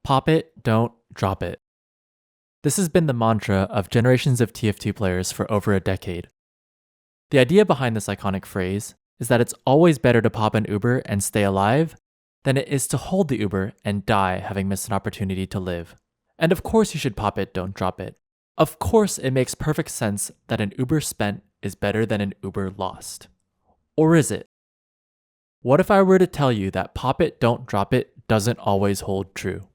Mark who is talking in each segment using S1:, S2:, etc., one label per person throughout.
S1: Pop it, don't drop it. This has been the mantra of generations of TF2 players for over a decade. The idea behind this iconic phrase is that it's always better to pop an Uber and stay alive than it is to hold the Uber and die having missed an opportunity to live. And of course you should pop it, don't drop it. Of course it makes perfect sense that an Uber spent is better than an Uber lost. Or is it? What if I were to tell you that pop it, don't drop it doesn't always hold true?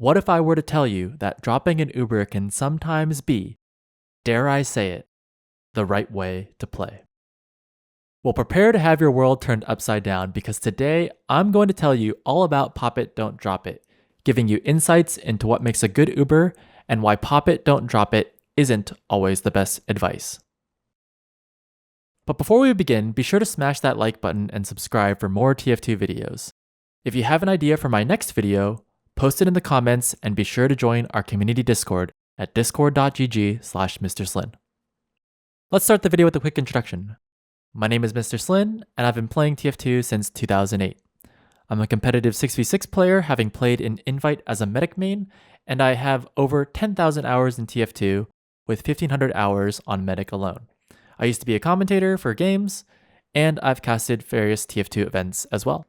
S1: What if I were to tell you that dropping an Uber can sometimes be, dare I say it, the right way to play? Well, prepare to have your world turned upside down because today I'm going to tell you all about pop it, don't drop it, giving you insights into what makes a good Uber and why pop it, don't drop it isn't always the best advice. But before we begin, be sure to smash that like button and subscribe for more TF2 videos. If you have an idea for my next video, post it in the comments and be sure to join our community Discord at discord.gg/MrSLIN. Let's start the video with a quick introduction. My name is Mr. SLIN, and I've been playing TF2 since 2008. I'm a competitive 6v6 player, having played in Invite as a medic main, and I have over 10,000 hours in TF2 with 1,500 hours on medic alone. I used to be a commentator for games, and I've casted various TF2 events as well.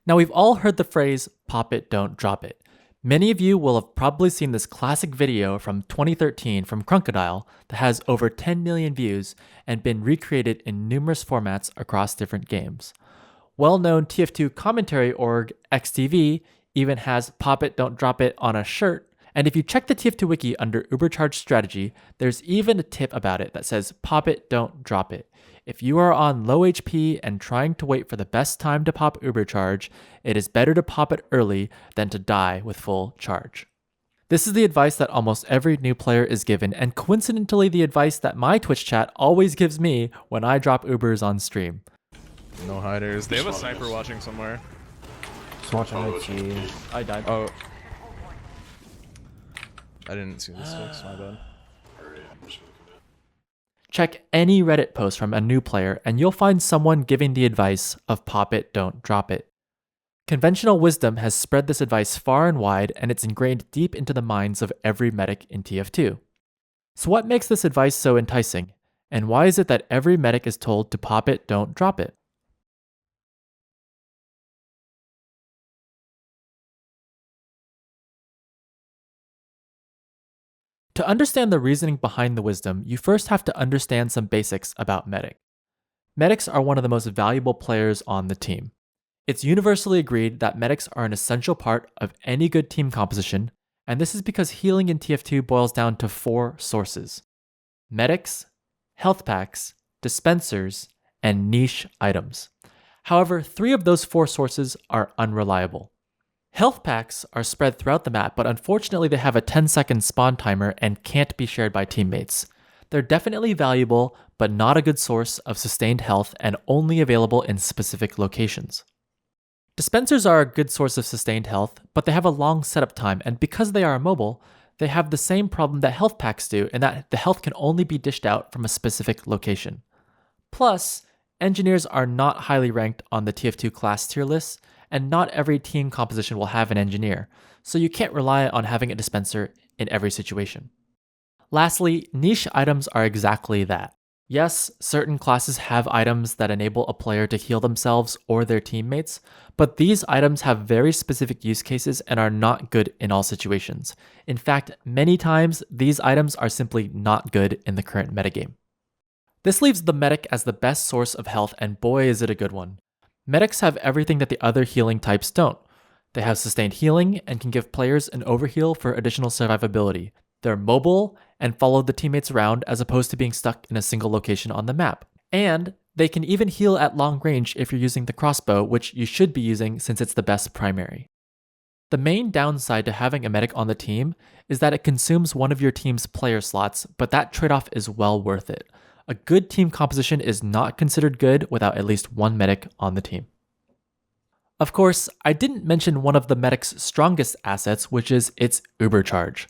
S1: Now we've all heard the phrase, pop it, don't drop it. Many of you will have probably seen this classic video from 2013 from Crocodile that has over 10 million views and been recreated in numerous formats across different games. Well-known TF2 commentary org XTV even has pop it, don't drop it on a shirt, and if you check the TF2 wiki under Ubercharge strategy, there's even a tip about it that says pop it, don't drop it. If you are on low HP and trying to wait for the best time to pop Ubercharge, it is better to pop it early than to die with full charge. This is the advice that almost every new player is given, and coincidentally the advice that my Twitch chat always gives me when I drop Ubers on stream.
S2: No hiders. They have a sniper watching somewhere.
S3: Just watching IT.
S1: I died.
S2: Oh. I didn't see this fix, my bad.
S1: Check any Reddit post from a new player and you'll find someone giving the advice of pop it, don't drop it. Conventional wisdom has spread this advice far and wide, and it's ingrained deep into the minds of every medic in TF2. So what makes this advice so enticing? And why is it that every medic is told to pop it, don't drop it? To understand the reasoning behind the wisdom, you first have to understand some basics about medic. Medics are one of the most valuable players on the team. It's universally agreed that medics are an essential part of any good team composition, and this is because healing in TF2 boils down to 4 sources: medics, health packs, dispensers, and niche items. However, 3 of those 4 sources are unreliable. Health packs are spread throughout the map, but unfortunately they have a 10-second spawn timer and can't be shared by teammates. They're definitely valuable, but not a good source of sustained health and only available in specific locations. Dispensers are a good source of sustained health, but they have a long setup time, and because they are mobile, they have the same problem that health packs do, in that the health can only be dished out from a specific location. Plus, engineers are not highly ranked on the TF2 class tier list, and not every team composition will have an engineer, so you can't rely on having a dispenser in every situation. Lastly, niche items are exactly that. Yes, certain classes have items that enable a player to heal themselves or their teammates, but these items have very specific use cases and are not good in all situations. In fact, many times, these items are simply not good in the current metagame. This leaves the medic as the best source of health, and boy is it a good one. Medics have everything that the other healing types don't. They have sustained healing and can give players an overheal for additional survivability. They're mobile and follow the teammates around as opposed to being stuck in a single location on the map. And they can even heal at long range if you're using the crossbow, which you should be using since it's the best primary. The main downside to having a medic on the team is that it consumes one of your team's player slots, but that trade-off is well worth it. A good team composition is not considered good without at least one medic on the team. Of course, I didn't mention one of the medic's strongest assets, which is its Ubercharge.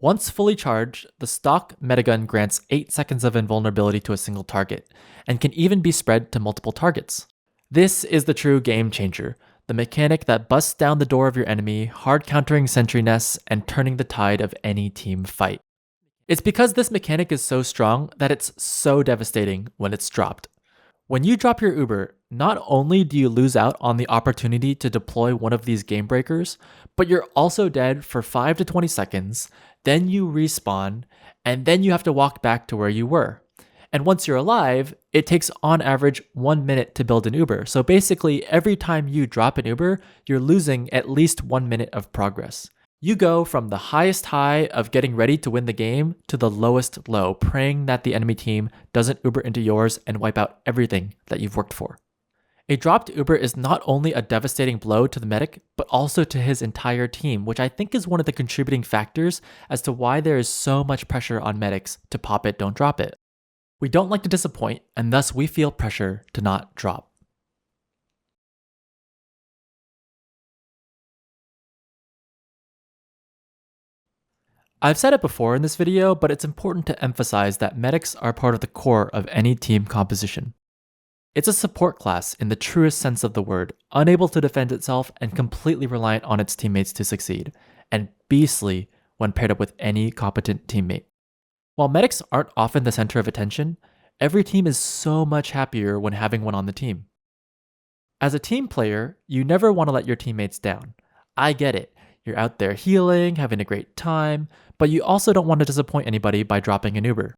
S1: Once fully charged, the stock metagun grants 8 seconds of invulnerability to a single target, and can even be spread to multiple targets. This is the true game changer. the mechanic that busts down the door of your enemy, hard countering sentry nests, and turning the tide of any team fight. It's because this mechanic is so strong that it's so devastating when it's dropped. When you drop your Uber, not only do you lose out on the opportunity to deploy one of these game breakers, but you're also dead for 5 to 20 seconds, then you respawn, and then you have to walk back to where you were. And once you're alive, it takes on average 1 minute to build an Uber. So basically, every time you drop an Uber, you're losing at least 1 minute of progress. You go from the highest high of getting ready to win the game to the lowest low, praying that the enemy team doesn't Uber into yours and wipe out everything that you've worked for. A dropped Uber is not only a devastating blow to the medic, but also to his entire team, which I think is one of the contributing factors as to why there is so much pressure on medics to pop it, don't drop it. We don't like to disappoint, and thus we feel pressure to not drop. I've said it before in this video, but it's important to emphasize that medics are part of the core of any team composition. It's a support class in the truest sense of the word, unable to defend itself and completely reliant on its teammates to succeed, and beastly when paired up with any competent teammate. While medics aren't often the center of attention, every team is so much happier when having one on the team. As a team player, you never want to let your teammates down. I get it. You're out there healing, having a great time, but you also don't want to disappoint anybody by dropping an Uber.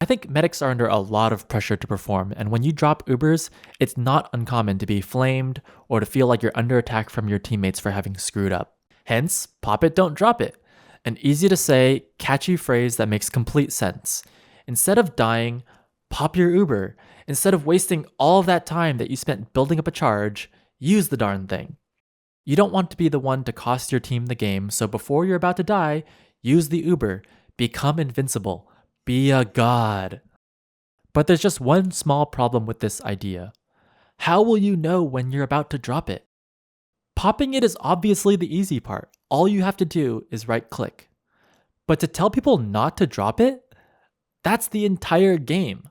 S1: I think medics are under a lot of pressure to perform, and when you drop Ubers, it's not uncommon to be flamed or to feel like you're under attack from your teammates for having screwed up. Hence, pop it, don't drop it. An easy to say, catchy phrase that makes complete sense. Instead of dying, pop your Uber. Instead of wasting all of that time that you spent building up a charge, use the darn thing. You don't want to be the one to cost your team the game, so before you're about to die, use the Uber. Become invincible. Be a god. But there's just one small problem with this idea. How will you know when you're about to drop it? Popping it is obviously the easy part. All you have to do is right-click. But to tell people not to drop it, that's the entire game.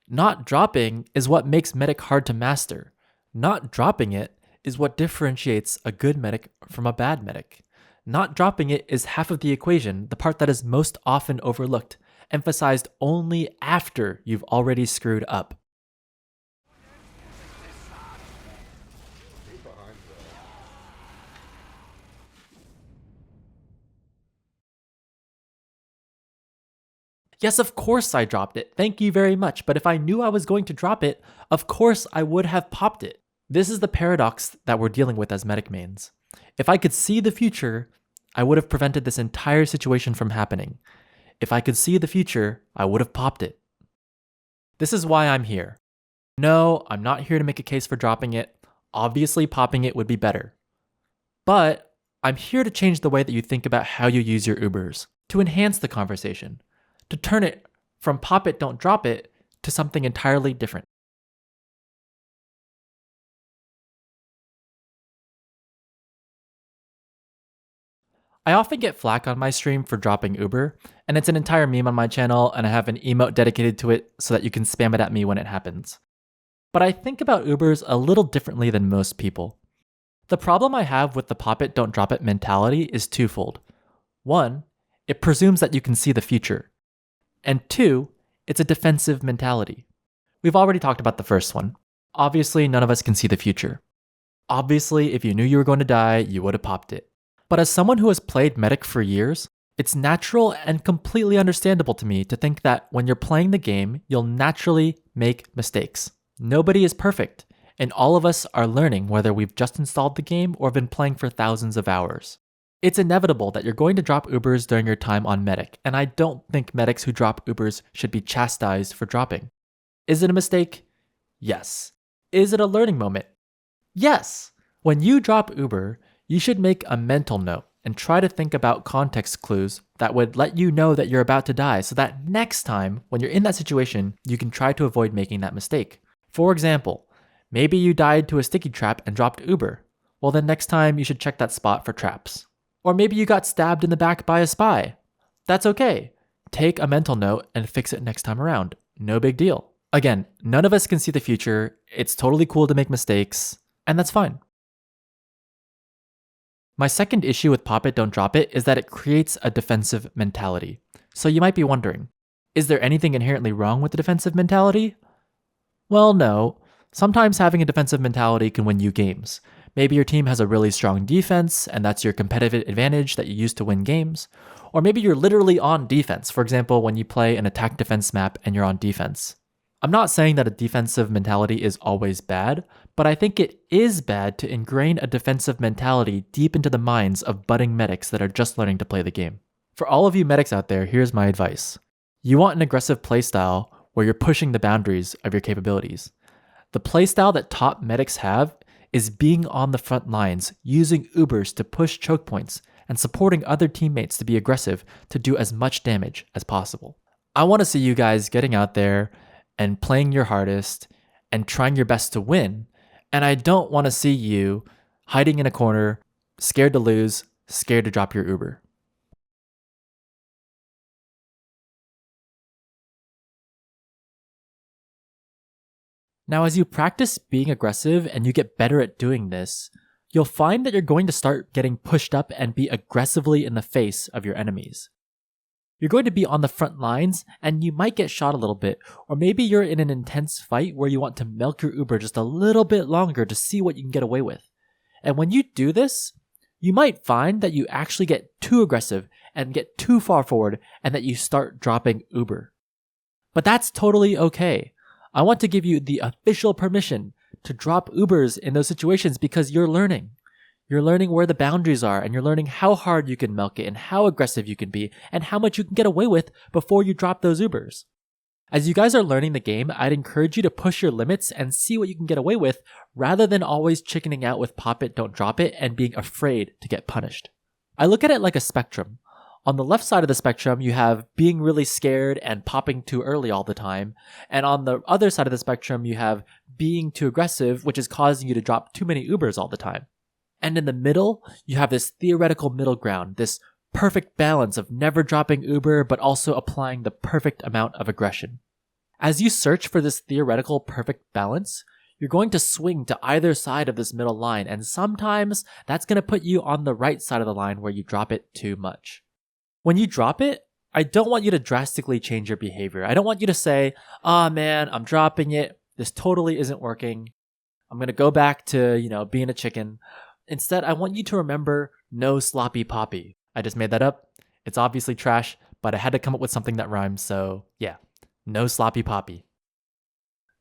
S1: Not dropping is what makes medic hard to master. Not dropping it is what differentiates a good medic from a bad medic. Not dropping it is half of the equation, the part that is most often overlooked, emphasized only after you've already screwed up. Yes, of course I dropped it. Thank you very much. But if I knew I was going to drop it, of course I would have popped it. This is the paradox that we're dealing with as medic mains. If I could see the future, I would have prevented this entire situation from happening. If I could see the future, I would have popped it. This is why I'm here. No, I'm not here to make a case for dropping it. Obviously, popping it would be better. But I'm here to change the way that you think about how you use your Ubers, to enhance the conversation, to turn it from pop it, don't drop it, to something entirely different. I often get flack on my stream for dropping Uber, and it's an entire meme on my channel, and I have an emote dedicated to it so that you can spam it at me when it happens. But I think about Ubers a little differently than most people. The problem I have with the pop it, don't drop it mentality is twofold. One, it presumes that you can see the future. And two, it's a defensive mentality. We've already talked about the first one. Obviously, none of us can see the future. Obviously, if you knew you were going to die, you would have popped it. But as someone who has played medic for years, it's natural and completely understandable to me to think that when you're playing the game, you'll naturally make mistakes. Nobody is perfect, and all of us are learning whether we've just installed the game or been playing for thousands of hours. It's inevitable that you're going to drop Ubers during your time on medic, and I don't think medics who drop Ubers should be chastised for dropping. Is it a mistake? Yes. Is it a learning moment? Yes. When you drop Uber, you should make a mental note and try to think about context clues that would let you know that you're about to die so that next time when you're in that situation, you can try to avoid making that mistake. For example, maybe you died to a sticky trap and dropped Uber. Well, then next time you should check that spot for traps. Or maybe you got stabbed in the back by a spy. That's okay. Take a mental note and fix it next time around. No big deal. Again, none of us can see the future. It's totally cool to make mistakes, and that's fine. My second issue with pop it, don't drop it is that it creates a defensive mentality. So you might be wondering, is there anything inherently wrong with the defensive mentality? Well, no. Sometimes having a defensive mentality can win you games. Maybe your team has a really strong defense, and that's your competitive advantage that you use to win games. Or maybe you're literally on defense, for example, when you play an attack defense map and you're on defense. I'm not saying that a defensive mentality is always bad, but I think it is bad to ingrain a defensive mentality deep into the minds of budding medics that are just learning to play the game. For all of you medics out there, here's my advice. You want an aggressive playstyle where you're pushing the boundaries of your capabilities. The playstyle that top medics have is being on the front lines, using Ubers to push choke points, and supporting other teammates to be aggressive to do as much damage as possible. I want to see you guys getting out there and playing your hardest and trying your best to win, and I don't want to see you hiding in a corner, scared to lose, scared to drop your Uber. Now, as you practice being aggressive and you get better at doing this, you'll find that you're going to start getting pushed up and be aggressively in the face of your enemies. You're going to be on the front lines and you might get shot a little bit, or maybe you're in an intense fight where you want to milk your Uber just a little bit longer to see what you can get away with. And when you do this, you might find that you actually get too aggressive and get too far forward and that you start dropping Uber. But that's totally okay. I want to give you the official permission to drop Ubers in those situations because you're learning. You're learning where the boundaries are, and you're learning how hard you can milk it and how aggressive you can be and how much you can get away with before you drop those Ubers. As you guys are learning the game, I'd encourage you to push your limits and see what you can get away with rather than always chickening out with pop it, don't drop it, and being afraid to get punished. I look at it like a spectrum. On the left side of the spectrum, you have being really scared and popping too early all the time. And on the other side of the spectrum, you have being too aggressive, which is causing you to drop too many Ubers all the time. And in the middle, you have this theoretical middle ground, this perfect balance of never dropping Uber, but also applying the perfect amount of aggression. As you search for this theoretical perfect balance, you're going to swing to either side of this middle line, and sometimes that's going to put you on the right side of the line where you drop it too much. When you drop it, I don't want you to drastically change your behavior. I don't want you to say, "Ah, man, I'm dropping it. This totally isn't working. I'm going to go back to, being a chicken." Instead, I want you to remember no sloppy poppy. I just made that up. It's obviously trash, but I had to come up with something that rhymes, so yeah, no sloppy poppy.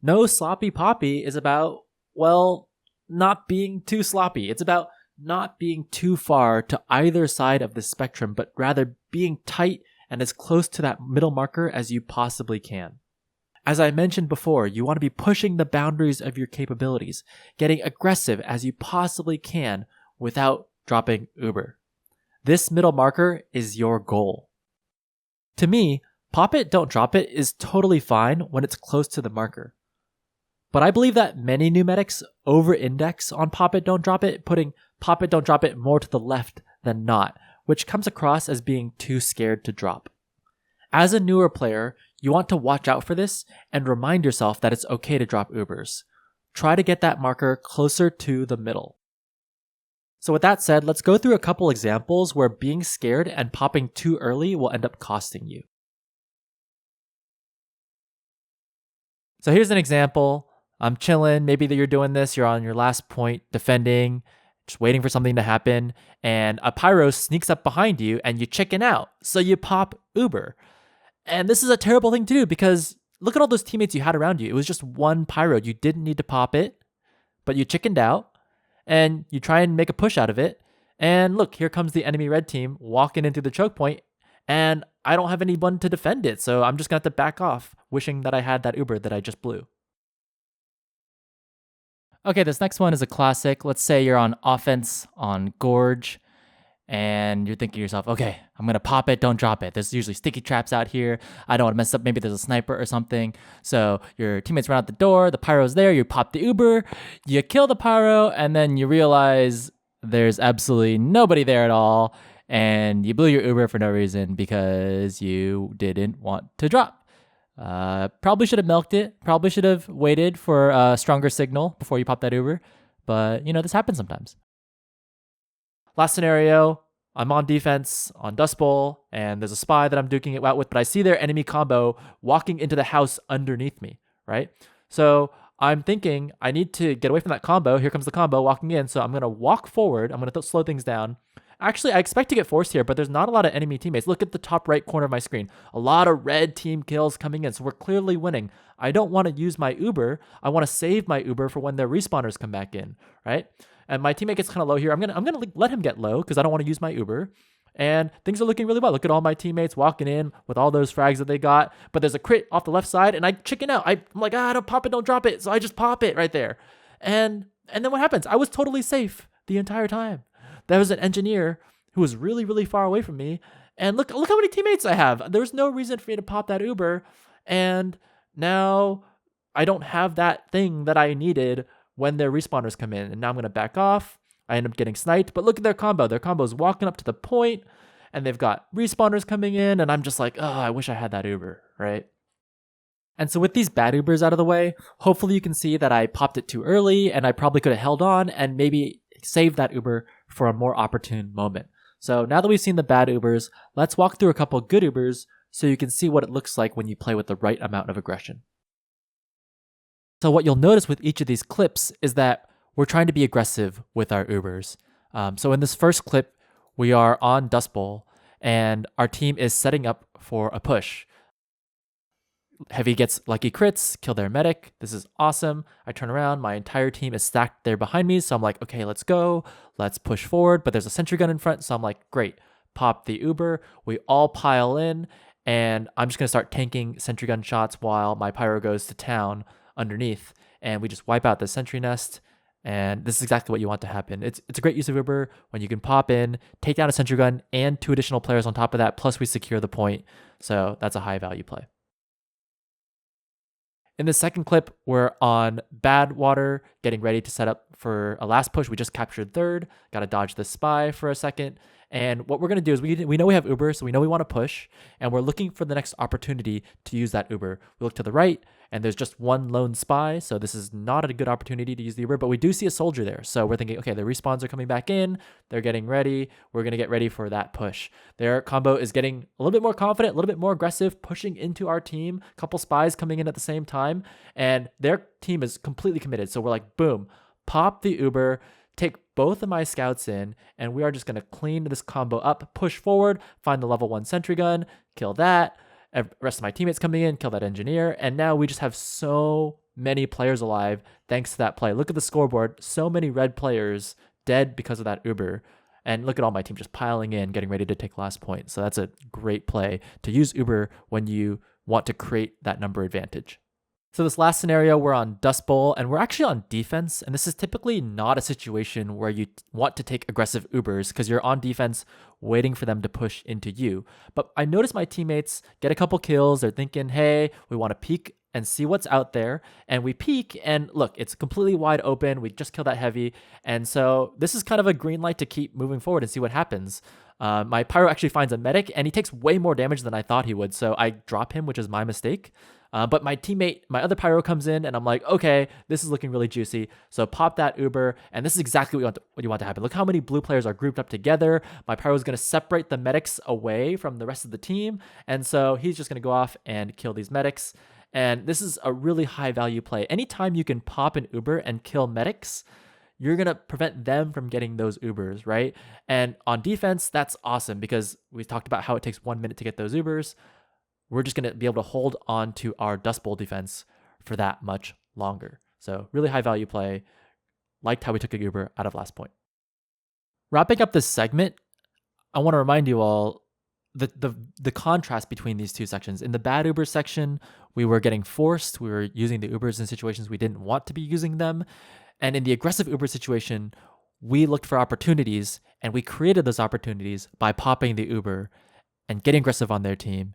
S1: No sloppy poppy is about, not being too sloppy. It's about not being too far to either side of the spectrum, but rather being tight and as close to that middle marker as you possibly can. As I mentioned before, you want to be pushing the boundaries of your capabilities, getting aggressive as you possibly can without dropping Uber. This middle marker is your goal. To me, pop it, don't drop it is totally fine when it's close to the marker. But I believe that many new medics over-index on pop it, don't drop it, putting pop it, don't drop it more to the left than not, which comes across as being too scared to drop. As a newer player, you want to watch out for this and remind yourself that it's okay to drop Ubers. Try to get that marker closer to the middle. So with that said, let's go through a couple examples where being scared and popping too early will end up costing you. So here's an example. I'm chilling, maybe that you're doing this, you're on your last point, defending, just waiting for something to happen, and a pyro sneaks up behind you and you chicken out, so you pop Uber. And this is a terrible thing to do because look at all those teammates you had around you. It was just one pyro. You didn't need to pop it, but you chickened out, and you try and make a push out of it, and look, here comes the enemy red team walking into the choke point, and I don't have anyone to defend it, so I'm just going to have to back off, wishing that I had that Uber that I just blew. Okay, this next one is a classic. Let's say you're on offense on Gorge, and you're thinking to yourself, okay, I'm going to pop it, don't drop it. There's usually sticky traps out here. I don't want to mess up. Maybe there's a sniper or something. So your teammates run out the door, the pyro's there, you pop the Uber, you kill the pyro, and then you realize there's absolutely nobody there at all, and you blew your Uber for no reason because you didn't want to drop. Probably should have milked it. Probably should have waited for a stronger signal before you pop that Uber. But, this happens sometimes. Last scenario, I'm on defense on Dust Bowl, and there's a spy that I'm duking it out with, but I see their enemy combo walking into the house underneath me, right? So I'm thinking I need to get away from that combo. Here comes the combo walking in, so I'm going to walk forward. I'm going to slow things down. Actually, I expect to get forced here, but there's not a lot of enemy teammates. Look at the top right corner of my screen. A lot of red team kills coming in, so we're clearly winning. I don't want to use my Uber. I want to save my Uber for when their respawners come back in, right? And my teammate gets kind of low here. I'm gonna let him get low because I don't want to use my Uber. And things are looking really well. Look at all my teammates walking in with all those frags that they got. But there's a crit off the left side, and I chicken out. I'm like, don't pop it, don't drop it. So I just pop it right there. And then what happens? I was totally safe the entire time. There was an engineer who was really, really far away from me. And look how many teammates I have. There's no reason for me to pop that Uber. And now I don't have that thing that I needed when their respawners come in. And now I'm going to back off. I end up getting sniped. But look at their combo. Their combo is walking up to the point, and they've got respawners coming in. And I'm just like, I wish I had that Uber, right? And so with these bad Ubers out of the way, hopefully you can see that I popped it too early, and I probably could have held on and maybe saved that Uber for a more opportune moment. So now that we've seen the bad Ubers, let's walk through a couple good Ubers so you can see what it looks like when you play with the right amount of aggression. So what you'll notice with each of these clips is that we're trying to be aggressive with our Ubers. So in this first clip, we are on Dust Bowl, and our team is setting up for a push. Heavy gets lucky crits, kill their medic. This is awesome. I turn around, my entire team is stacked there behind me, so I'm like, okay, let's go. Let's push forward, but there's a sentry gun in front, so I'm like, great. Pop the Uber. We all pile in, and I'm just going to start tanking sentry gun shots while my pyro goes to town underneath, and we just wipe out the sentry nest. And this is exactly what you want to happen. It's a great use of Uber when you can pop in, take down a sentry gun, and 2 additional players on top of that, plus we secure the point. So that's a high value play. In the second clip, we're on Badwater, getting ready to set up for a last push. We just captured third, got to dodge the spy for a second. And what we're going to do is we know we have Uber, so we know we want to push, and we're looking for the next opportunity to use that Uber. We look to the right, and there's just one lone spy, so this is not a good opportunity to use the Uber, but we do see a soldier there. So we're thinking, okay, the respawns are coming back in, they're getting ready, we're going to get ready for that push. Their combo is getting a little bit more confident, a little bit more aggressive, pushing into our team, a couple spies coming in at the same time, and their team is completely committed. So we're like, boom, pop the Uber, take both of my scouts in, and we are just going to clean this combo up, push forward, find the level 1 sentry gun, kill that. The rest of my teammates coming in, kill that engineer, and now we just have so many players alive thanks to that play. Look at the scoreboard. So many red players dead because of that Uber. And look at all my team just piling in, getting ready to take last point. So that's a great play to use Uber when you want to create that number advantage. So this last scenario, we're on Dust Bowl, and we're actually on defense, and this is typically not a situation where you want to take aggressive Ubers because you're on defense waiting for them to push into you. But I noticed my teammates get a couple kills. They're thinking, hey, we want to peek and see what's out there. And we peek, and look, it's completely wide open. We just killed that heavy. And so this is kind of a green light to keep moving forward and see what happens. My pyro actually finds a medic, and he takes way more damage than I thought he would. So I drop him, which is my mistake. But my teammate, my other pyro comes in, and I'm like, okay, this is looking really juicy. So pop that Uber, and this is exactly what you want to happen. Look how many blue players are grouped up together. My pyro is going to separate the medics away from the rest of the team, and so he's just going to go off and kill these medics. And this is a really high value play. Anytime you can pop an Uber and kill medics, you're going to prevent them from getting those Ubers, right? And on defense, that's awesome because we talked about how it takes 1 minute to get those Ubers. We're just going to be able to hold on to our Dust Bowl defense for that much longer. So really high value play. Liked how we took a Uber out of last point. Wrapping up this segment, I want to remind you all the contrast between these two sections. In the bad Uber section, we were getting forced. We were using the Ubers in situations we didn't want to be using them. And in the aggressive Uber situation, we looked for opportunities, and we created those opportunities by popping the Uber and getting aggressive on their team.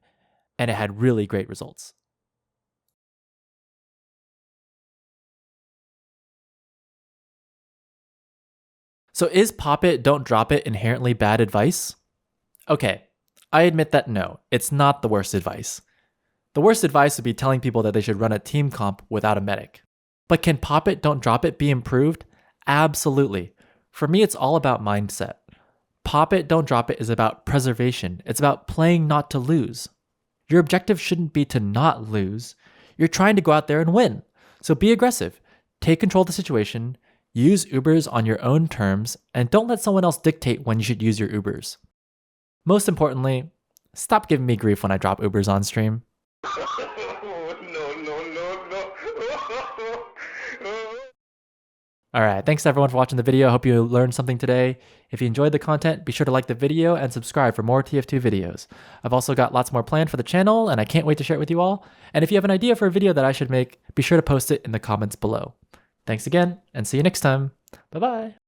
S1: And it had really great results. So is pop it, don't drop it inherently bad advice? Okay, I admit that no, it's not the worst advice. The worst advice would be telling people that they should run a team comp without a medic. But can pop it, don't drop it be improved? Absolutely. For me, it's all about mindset. Pop it, don't drop it is about preservation. It's about playing not to lose. Your objective shouldn't be to not lose. You're trying to go out there and win. So be aggressive. Take control of the situation. Use Ubers on your own terms, and don't let someone else dictate when you should use your Ubers. Most importantly, stop giving me grief when I drop Ubers on stream. Alright, thanks everyone for watching the video. I hope you learned something today. If you enjoyed the content, be sure to like the video and subscribe for more TF2 videos. I've also got lots more planned for the channel, and I can't wait to share it with you all. And if you have an idea for a video that I should make, be sure to post it in the comments below. Thanks again, and see you next time. Bye-bye.